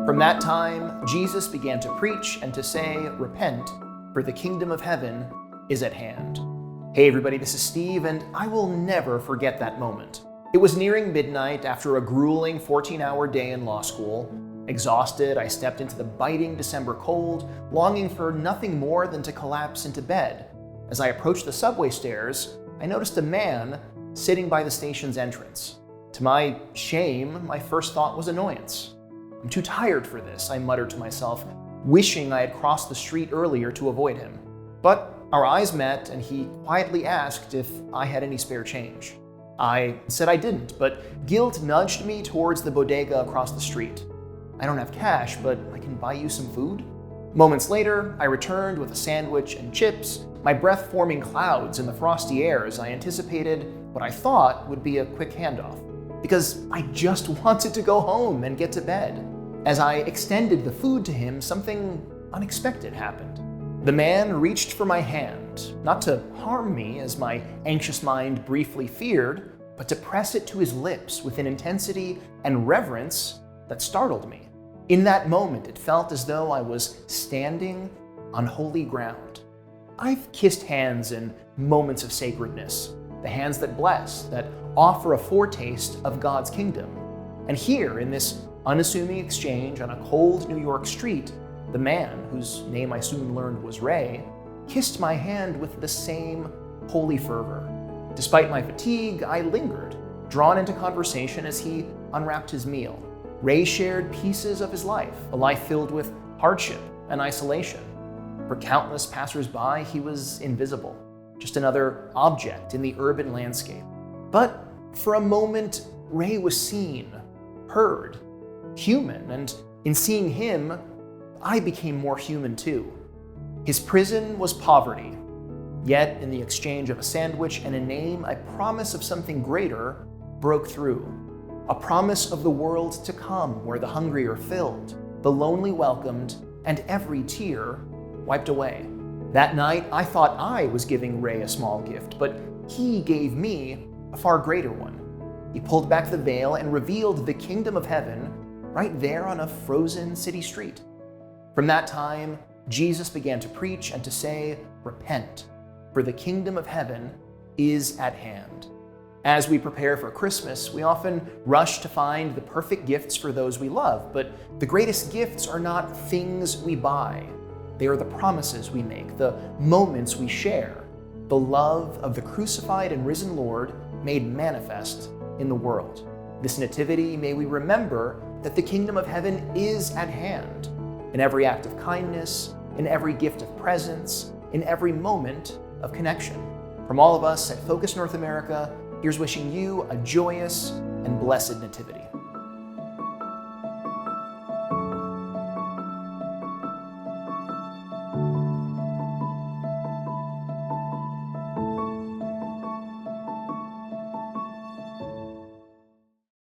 From that time, Jesus began to preach and to say, "Repent, for the kingdom of heaven is at hand." Hey everybody, this is Steve, and I will never forget that moment. It was nearing midnight after a grueling 14-hour day in law school. Exhausted, I stepped into the biting December cold, longing for nothing more than to collapse into bed. As I approached the subway stairs, I noticed a man sitting by the station's entrance. To my shame, my first thought was annoyance. "I'm too tired for this," I muttered to myself, wishing I had crossed the street earlier to avoid him. But our eyes met, and he quietly asked if I had any spare change. I said I didn't, but guilt nudged me towards the bodega across the street. "I don't have cash, but I can buy you some food." Moments later, I returned with a sandwich and chips, my breath forming clouds in the frosty air as I anticipated what I thought would be a quick handoff. Because I just wanted to go home and get to bed. As I extended the food to him, something unexpected happened. The man reached for my hand, not to harm me as my anxious mind briefly feared, but to press it to his lips with an intensity and reverence that startled me. In that moment, it felt as though I was standing on holy ground. I've kissed hands in moments of sacredness, the hands that bless, that offer a foretaste of God's kingdom. And here, in this unassuming exchange on a cold New York street, the man, whose name I soon learned was Ray, kissed my hand with the same holy fervor. Despite my fatigue, I lingered, drawn into conversation as he unwrapped his meal. Ray shared pieces of his life, a life filled with hardship and isolation. For countless passers-by, he was invisible, just another object in the urban landscape. But for a moment, Ray was seen, heard, human, and in seeing him, I became more human too. His prison was poverty, yet in the exchange of a sandwich and a name, a promise of something greater broke through. A promise of the world to come, where the hungry are filled, the lonely welcomed, and every tear wiped away. That night, I thought I was giving Ray a small gift, but he gave me a far greater one. He pulled back the veil and revealed the kingdom of heaven right there on a frozen city street. From that time, Jesus began to preach and to say, "Repent, for the kingdom of heaven is at hand." As we prepare for Christmas, we often rush to find the perfect gifts for those we love, but the greatest gifts are not things we buy. They are the promises we make, the moments we share, the love of the crucified and risen Lord made manifest in the world. This Nativity, may we remember that the kingdom of heaven is at hand, in every act of kindness, in every gift of presence, in every moment of connection. From all of us at Focus North America, here's wishing you a joyous and blessed Nativity.